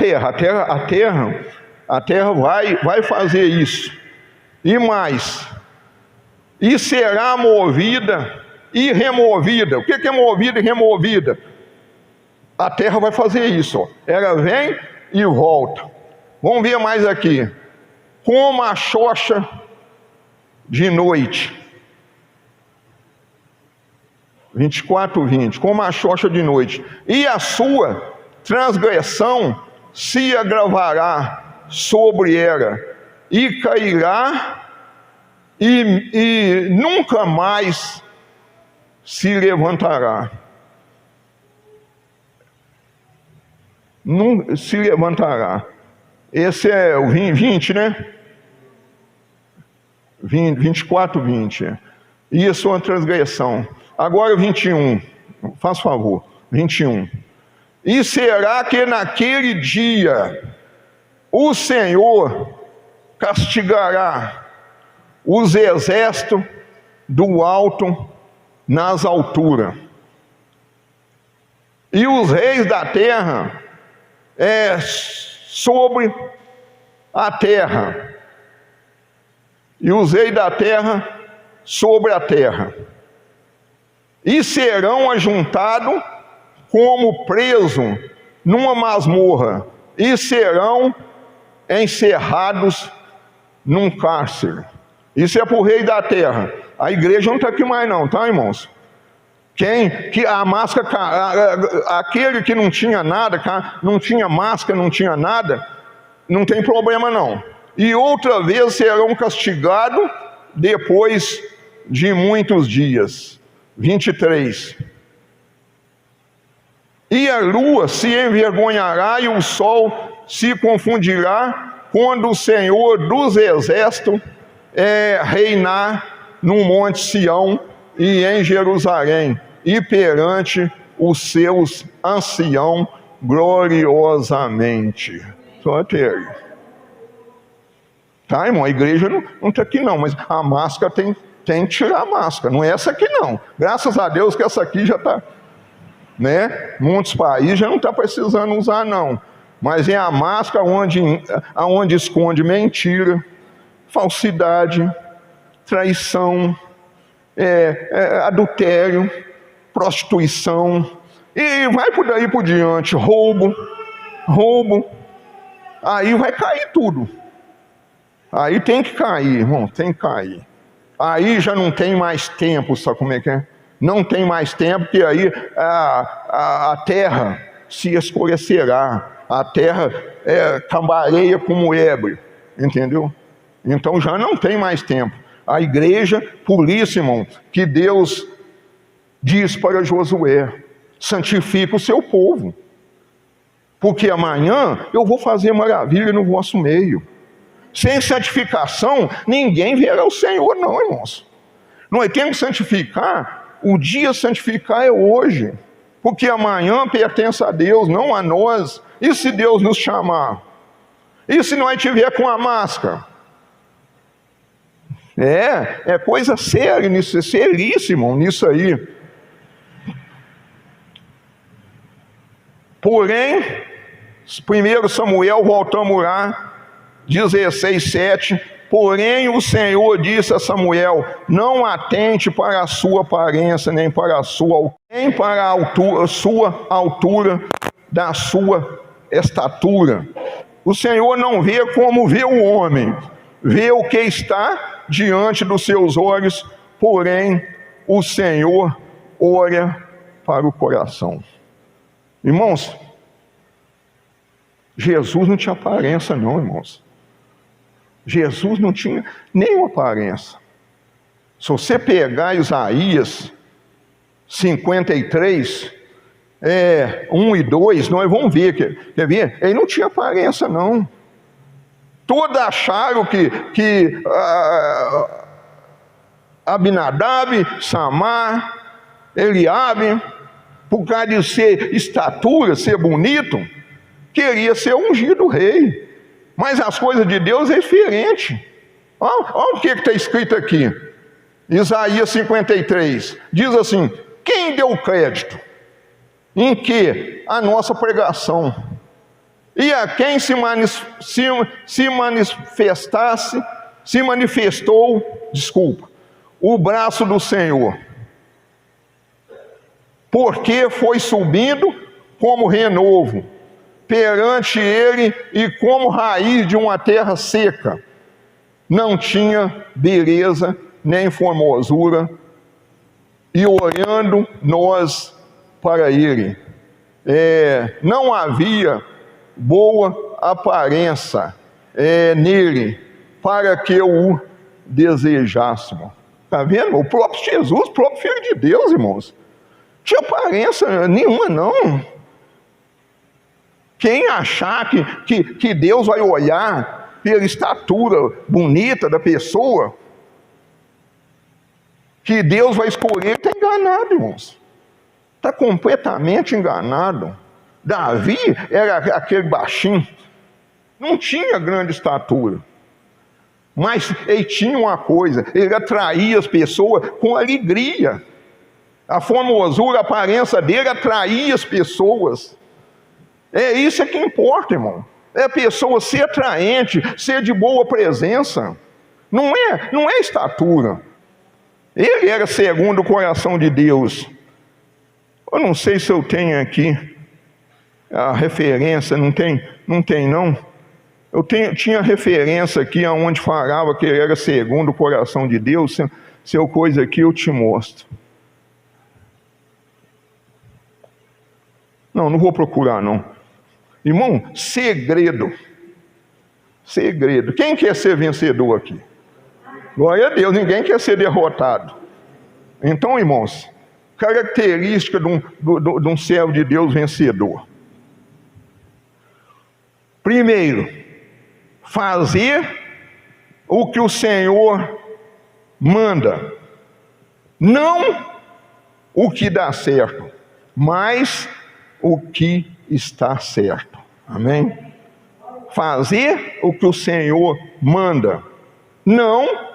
terra vai fazer isso. E mais, e será movida e removida. O que é movida e removida? A terra vai fazer isso, ó. Ela vem e volta. Vamos ver mais aqui. Como a xoxa de noite. 24, 20. Como a xoxa de noite. E a sua transgressão se agravará sobre ela, e cairá, e nunca mais se levantará. Não se levantará. Esse é o 20, né? 24, 20. Isso é uma transgressão. Agora o 21. Faz favor. 21. E será que naquele dia o Senhor castigará os exércitos do alto nas alturas, e os reis da terra sobre a terra, e os reis da terra sobre a terra, e serão ajuntados como preso numa masmorra, e serão encerrados num cárcere. Isso é para o rei da terra. A igreja não está aqui mais não, tá, irmãos? Que a máscara, aquele que não tinha nada, não tinha máscara, não tinha nada, não tem problema não. E outra vez serão castigados depois de muitos dias. 23. E a lua se envergonhará e o sol se confundirá quando o Senhor dos exércitos reinar no monte Sião e em Jerusalém, e perante os seus anciãos gloriosamente. Só ter. Tá, irmão? A igreja não está aqui não, mas a máscara tem que tirar a máscara. Não é essa aqui não. Graças a Deus que essa aqui já está, né? Muitos países já não está precisando usar não. Mas é a máscara onde esconde mentira, falsidade, traição, adultério, prostituição, e vai por daí por diante, roubo, aí vai cair tudo. Aí tem que cair, irmão, tem que cair. Aí já não tem mais tempo, sabe como é que é? Não tem mais tempo, porque aí a terra se escurecerá, a terra cambaleia como ébrio, entendeu? Então já não tem mais tempo. A igreja, por isso, irmão, que Deus diz para Josué: santifica o seu povo, porque amanhã eu vou fazer maravilha no vosso meio. Sem santificação, ninguém verá o Senhor não, irmãos. Nós temos que santificar, o dia santificar é hoje, porque amanhã pertence a Deus, não a nós. E se Deus nos chamar? E se nós estiver com a máscara? É coisa séria nisso, é seríssimo nisso aí. Porém, 1 Samuel, voltamos lá, 16:7, Porém o Senhor disse a Samuel: não atente para a sua aparência, nem para a sua altura, da sua estatura. O Senhor não vê como vê o homem, vê o que está diante dos seus olhos, porém o Senhor olha para o coração. Irmãos, Jesus não tinha aparência não, irmãos. Jesus não tinha nenhuma aparência. Se você pegar Isaías 53, 1 e 2, nós vamos ver, quer ver? Ele não tinha aparência não. Todos acharam que Abinadab, Samar, Eliabe, por causa de ser estatura, ser bonito, queria ser ungido rei. Mas as coisas de Deus é diferente. Olha o que está escrito aqui. Isaías 53. Diz assim: quem deu crédito? Em que? A nossa pregação. E a quem se manifestou, o braço do Senhor. Porque foi subindo como renovo perante ele, e como raiz de uma terra seca, não tinha beleza nem formosura, e olhando nós para ele, não havia boa aparência nele, para que o desejássemos. Está vendo? O próprio Jesus, o próprio Filho de Deus, irmãos, tinha aparência nenhuma não. Quem achar que Deus vai olhar pela estatura bonita da pessoa, que Deus vai escolher, está enganado, irmãos. Está completamente enganado. Davi era aquele baixinho, não tinha grande estatura, mas ele tinha uma coisa: ele atraía as pessoas com alegria. A formosura, a aparência dele atraía as pessoas. Isso que importa, irmão. É a pessoa ser atraente, ser de boa presença. Não é estatura. Ele era segundo o coração de Deus. Eu não sei se eu tenho aqui a referência, não tem não. Tinha referência aqui onde falava que ele era segundo o coração de Deus. Se eu coisa aqui, eu te mostro. Não vou procurar não. Irmão, segredo. Quem quer ser vencedor aqui? Glória a Deus, ninguém quer ser derrotado. Então, irmãos, característica de um servo de Deus vencedor. Primeiro, fazer o que o Senhor manda. Não o que dá certo, mas o que está certo. Amém? Fazer o que o Senhor manda, não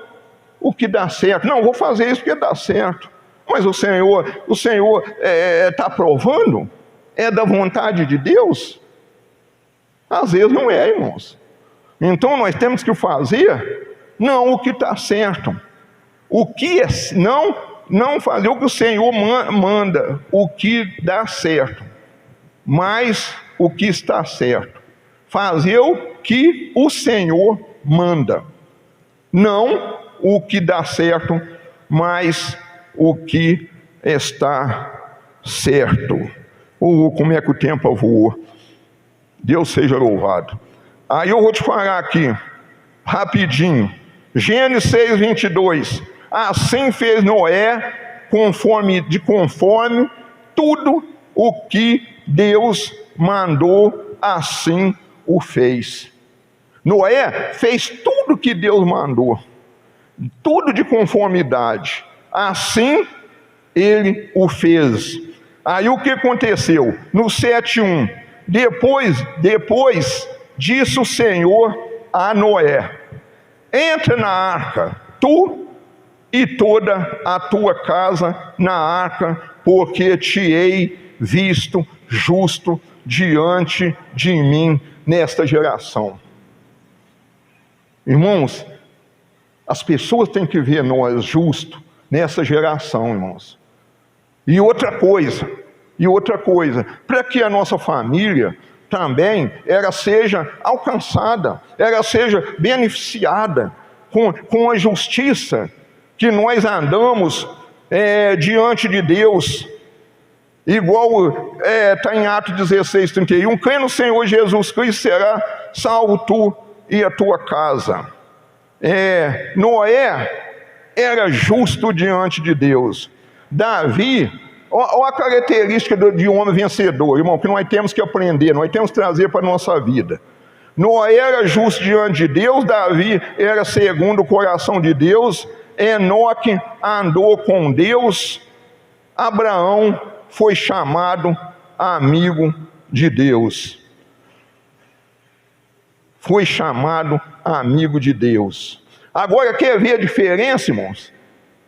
o que dá certo. Não, vou fazer isso porque dá certo. Mas o Senhor está provando? É da vontade de Deus? Às vezes não é, irmãos. Então nós temos que fazer não o que está certo. O que não fazer o que o Senhor manda, o que dá certo, mas o que está certo. Fazer o que o Senhor manda, não o que dá certo, mas o que está certo. Como é que o tempo voou? Deus seja louvado. Aí eu vou te falar aqui, rapidinho. Gênesis 6, 22. Assim fez Noé, conforme tudo o que Deus mandou, assim o fez. Noé fez tudo o que Deus mandou, tudo de conformidade. Assim ele o fez. Aí o que aconteceu? No 7:1, depois disse o Senhor a Noé: entra na arca, tu e toda a tua casa na arca, porque te hei visto justo diante de mim nesta geração. Irmãos, As pessoas têm que ver nós justos nessa geração, irmãos. E outra coisa, para que a nossa família também seja alcançada, seja beneficiada com a justiça que nós andamos diante de Deus, igual está em Atos 16:31, crê no Senhor Jesus Cristo, será salvo tu e a tua casa. Noé era justo diante de Deus. Davi, olha a característica de um homem vencedor, irmão, que nós temos que aprender, nós temos que trazer para a nossa vida. Noé era justo diante de Deus, Davi era segundo o coração de Deus, Enoque andou com Deus, Abraão foi chamado amigo de Deus. Foi chamado amigo de Deus. Agora, quer ver a diferença, irmãos,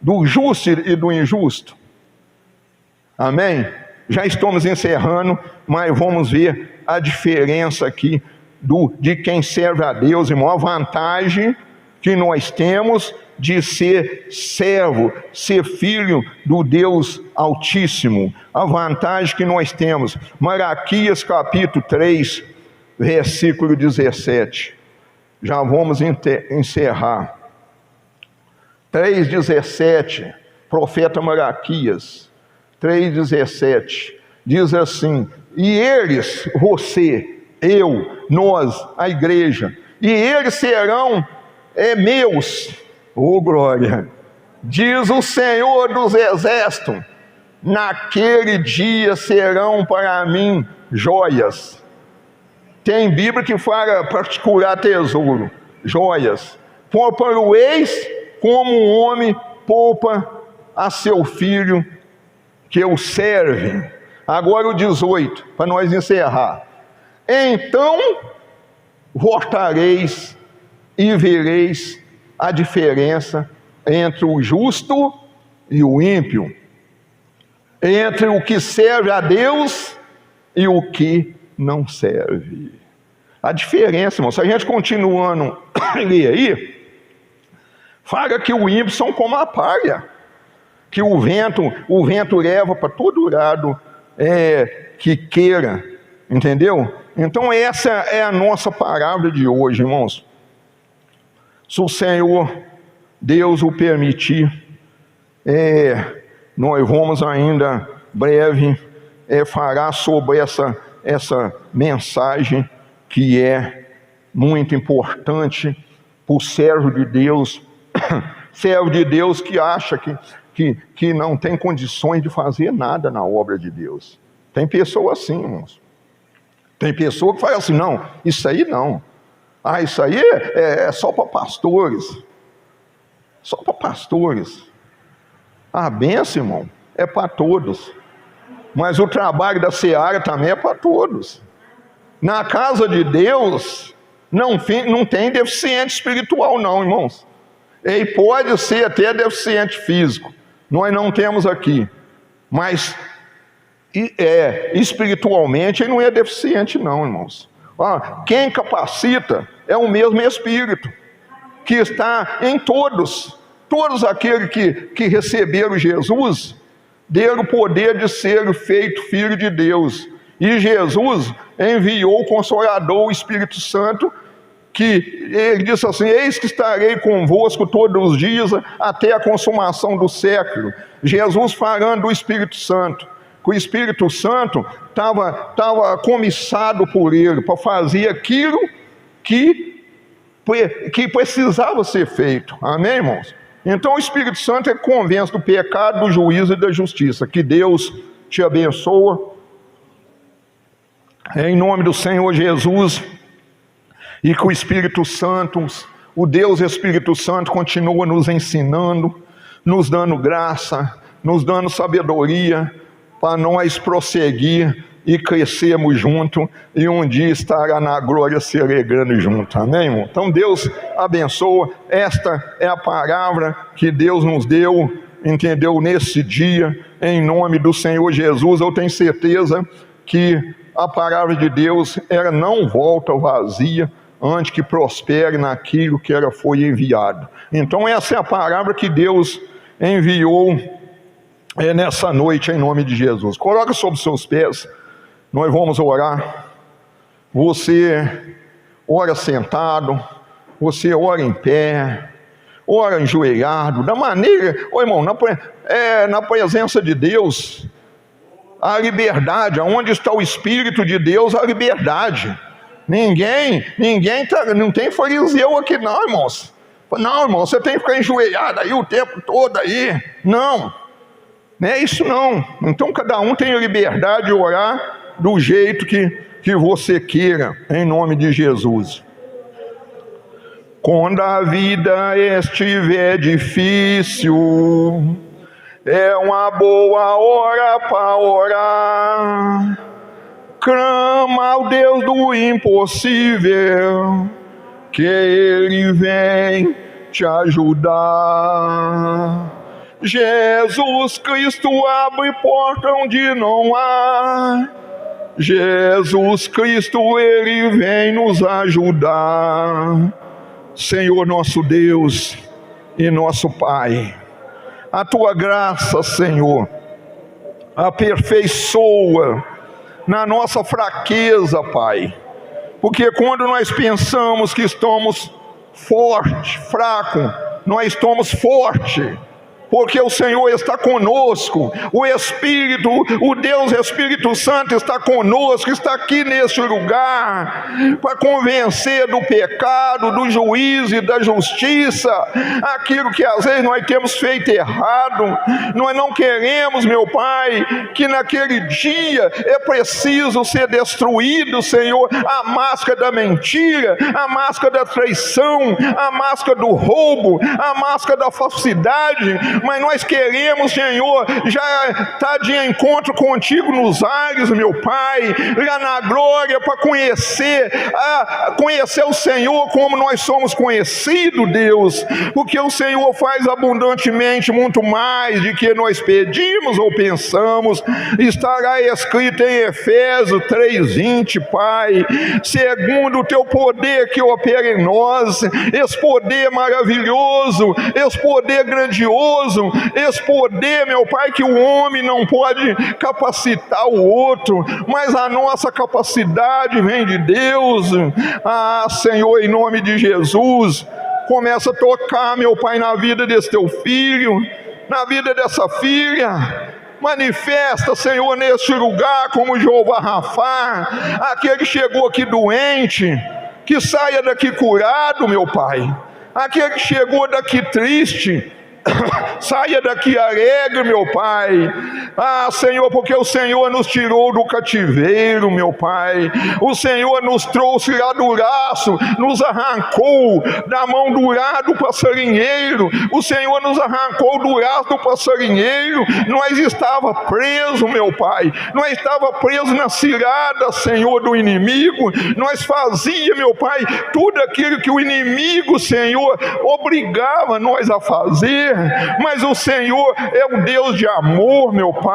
do justo e do injusto? Amém? Já estamos encerrando, mas vamos ver a diferença aqui de quem serve a Deus, irmão. A vantagem que nós temos de ser servo, ser filho do Deus Altíssimo. A vantagem que nós temos. Malaquias capítulo 3, versículo 17. Já vamos encerrar. 3,17, profeta Malaquias, 3,17, diz assim: e eles, você, eu, nós, a igreja, e eles serão meus, glória, diz o Senhor dos Exércitos, naquele dia serão para mim joias. Tem Bíblia que fala particular tesouro, joias. Poupa-o-eis como um homem poupa a seu filho que o serve. Agora o 18, para nós encerrar. Então voltareis e vereis a diferença entre o justo e o ímpio, entre o que serve a Deus e o que não serve. A diferença, irmão, se a gente continuando a ler aí, fala que o ímpio são como a palha, que o vento leva para todo lado que queira, entendeu? Então essa é a nossa palavra de hoje, irmãos. Se o Senhor Deus o permitir, nós vamos ainda breve falar sobre essa mensagem que é muito importante para o servo de Deus, servo de Deus que acha que não tem condições de fazer nada na obra de Deus. Tem pessoa assim, irmãos. Tem pessoa que fala assim: não, isso aí não. Isso aí é só para pastores. Só para pastores. A bênção, irmão, é para todos. Mas o trabalho da seara também é para todos. Na casa de Deus não tem deficiente espiritual não, irmãos. Ele pode ser até deficiente físico. Nós não temos aqui. Mas espiritualmente ele não é deficiente não, irmãos. Quem capacita é o mesmo Espírito que está em todos. Todos aqueles que receberam Jesus deram o poder de ser feito filho de Deus. E Jesus enviou o Consolador, o Espírito Santo, que ele disse assim: eis que estarei convosco todos os dias até a consumação do século. Jesus falando do Espírito Santo, que o Espírito Santo estava comissado por ele para fazer aquilo que precisava ser feito. Amém, irmãos? Então o Espírito Santo convence do pecado, do juízo e da justiça. Que Deus te abençoe, em nome do Senhor Jesus, e que o Espírito Santo, o Deus Espírito Santo, continua nos ensinando, nos dando graça, nos dando sabedoria, para nós prosseguir e crescermos junto, e um dia estará na glória se alegrando junto. Amém, irmão? Então Deus abençoa. Esta é a palavra que Deus nos deu, entendeu, nesse dia, em nome do Senhor Jesus. Eu tenho certeza que a palavra de Deus, ela não volta vazia. antes que prospere naquilo que foi enviado. Então essa é a palavra que Deus enviou nessa noite, em nome de Jesus. Coloca sobre os seus pés, nós vamos orar. Você ora sentado, você ora em pé, ora enjoelhado, da maneira, irmão, na presença de Deus, a liberdade, aonde está o Espírito de Deus, a liberdade. Não tem fariseu aqui não, irmãos. Não, irmão, você tem que ficar enjoelhado aí o tempo todo aí. Não é isso não. Então cada um tem a liberdade de orar do jeito que você queira, em nome de Jesus. Quando a vida estiver difícil, é uma boa hora para orar. Clama ao Deus do impossível, que Ele vem te ajudar. Jesus Cristo abre porta onde não há. Jesus Cristo, Ele vem nos ajudar. Senhor nosso Deus e nosso Pai, a Tua graça, Senhor, aperfeiçoa na nossa fraqueza, Pai, porque quando nós pensamos que estamos fracos, nós estamos fortes, porque o Senhor está conosco, o Espírito, o Deus Espírito Santo está conosco, está aqui neste lugar, para convencer do pecado, do juízo e da justiça, aquilo que às vezes nós temos feito errado. Nós não queremos, meu Pai, que naquele dia é preciso ser destruído, Senhor, a máscara da mentira, a máscara da traição, a máscara do roubo, a máscara da falsidade, mas nós queremos, Senhor, já estar de encontro contigo nos ares, meu Pai, lá na glória, para conhecer o Senhor como nós somos conhecidos, Deus, porque o Senhor faz abundantemente muito mais de que nós pedimos ou pensamos. Estará escrito em Efésios 3:20, Pai, segundo o teu poder que opera em nós, esse poder maravilhoso, esse poder grandioso, esse poder, meu Pai, que o homem não pode capacitar o outro, mas a nossa capacidade vem de Deus. Senhor, em nome de Jesus, começa a tocar, meu Pai, na vida desse teu filho, na vida dessa filha. Manifesta, Senhor, neste lugar como Jeová Rafá, aquele que chegou aqui doente, que saia daqui curado, meu Pai. Aquele que chegou daqui triste, saia daqui alegre, meu Pai. Senhor, porque o Senhor nos tirou do cativeiro, meu Pai. O Senhor nos trouxe lá do laço, nos arrancou da mão do laço do passarinheiro. O Senhor nos arrancou do laço do passarinheiro. Nós estava preso, meu Pai. Nós estava preso na cilada, Senhor, do inimigo. Nós fazia, meu Pai, tudo aquilo que o inimigo, Senhor, obrigava nós a fazer. Mas o Senhor é um Deus de amor, meu Pai.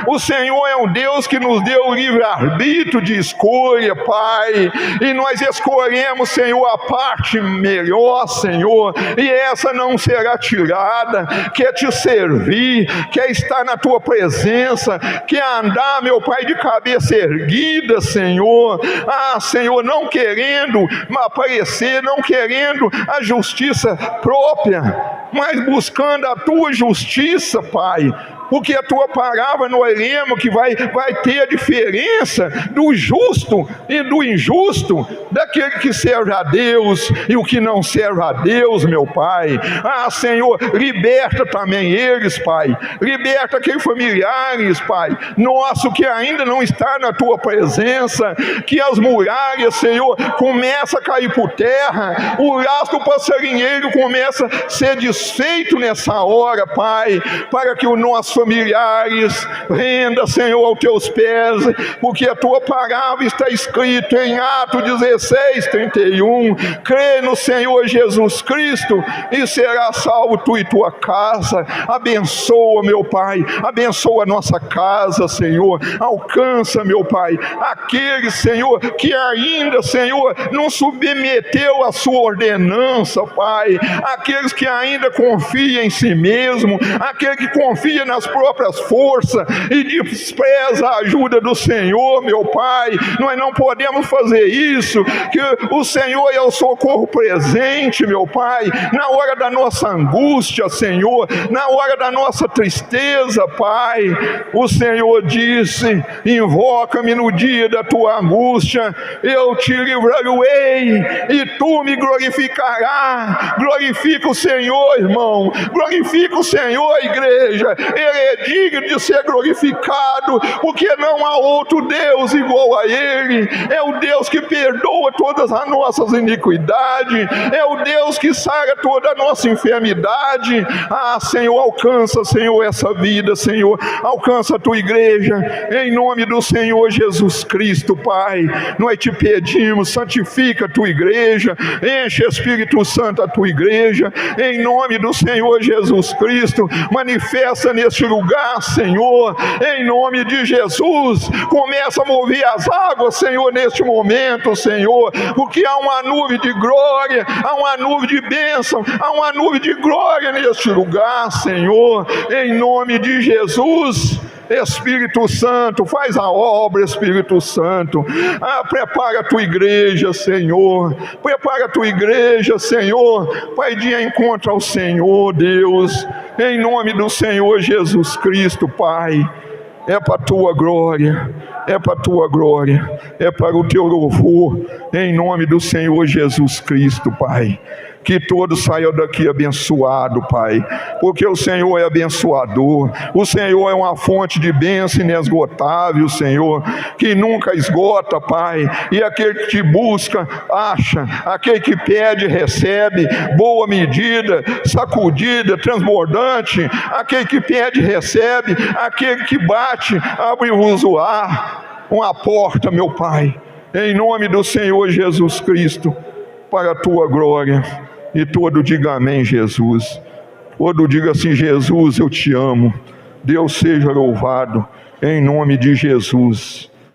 O Senhor é um Deus que nos deu o livre-arbítrio de escolha, Pai. E nós escolhemos, Senhor, a parte melhor, Senhor. E essa não será tirada. Quer te servir, quer estar na Tua presença, quer andar, meu Pai, de cabeça erguida, Senhor. Senhor, não querendo aparecer, não querendo a justiça própria, mas buscando a Tua justiça, Pai, porque a Tua palavra nós lemos que vai ter a diferença do justo e do injusto, daquele que serve a Deus e o que não serve a Deus, meu Pai. Senhor, liberta também eles, Pai. Liberta aqueles familiares, Pai, nosso que ainda não está na Tua presença, que as muralhas, Senhor, começam a cair por terra, o laço do passarinheiro começa a ser desfeito nessa hora, Pai, para que o nosso familiares, renda, Senhor, aos teus pés, porque a tua palavra está escrita em Atos 16:31, crê no Senhor Jesus Cristo e será salvo tu e tua casa. Abençoa, meu Pai, abençoa a nossa casa, Senhor, alcança, meu Pai, aquele, Senhor, que ainda, Senhor, não submeteu a sua ordenança, Pai, aqueles que ainda confiam em si mesmo, aquele que confia nas próprias forças e despreza a ajuda do Senhor, meu Pai. Nós não podemos fazer isso, que o Senhor é o socorro presente, meu Pai, na hora da nossa angústia, Senhor, na hora da nossa tristeza, Pai. O Senhor disse: invoca-me no dia da tua angústia, eu te livrarei e tu me glorificarás. Glorifica o Senhor, irmão, glorifica o Senhor, igreja. Ele é digno de ser glorificado, porque não há outro Deus igual a Ele. É o Deus que perdoa todas as nossas iniquidades, é o Deus que sara toda a nossa enfermidade. Ah, Senhor, alcança, Senhor, essa vida, Senhor, alcança a tua igreja, em nome do Senhor Jesus Cristo, Pai. Nós te pedimos, santifica a tua igreja, enche, Espírito Santo, a tua igreja, em nome do Senhor Jesus Cristo. Manifesta neste lugar, Senhor, em nome de Jesus. Começa a mover as águas, Senhor, neste momento, Senhor, porque há uma nuvem de glória, há uma nuvem de bênção, há uma nuvem de glória neste lugar, Senhor, em nome de Jesus. Espírito Santo, faz a obra, Espírito Santo. Prepara a tua igreja, Senhor, prepara a tua igreja, Senhor, Pai, de encontro ao Senhor, Deus, em nome do Senhor Jesus Cristo, Pai. É para a tua glória, é para a tua glória, é para o teu louvor, em nome do Senhor Jesus Cristo, Pai. Que todos saiam daqui abençoados, Pai, porque o Senhor é abençoador, o Senhor é uma fonte de bênção inesgotável, Senhor, que nunca esgota, Pai, e aquele que te busca, acha, aquele que pede, recebe, boa medida, sacudida, transbordante, aquele que pede, recebe, aquele que bate, abre-vos-á uma porta, meu Pai, em nome do Senhor Jesus Cristo, para a tua glória. E todo diga amém, Jesus. Todo diga assim: Jesus, eu te amo. Deus seja louvado, em nome de Jesus.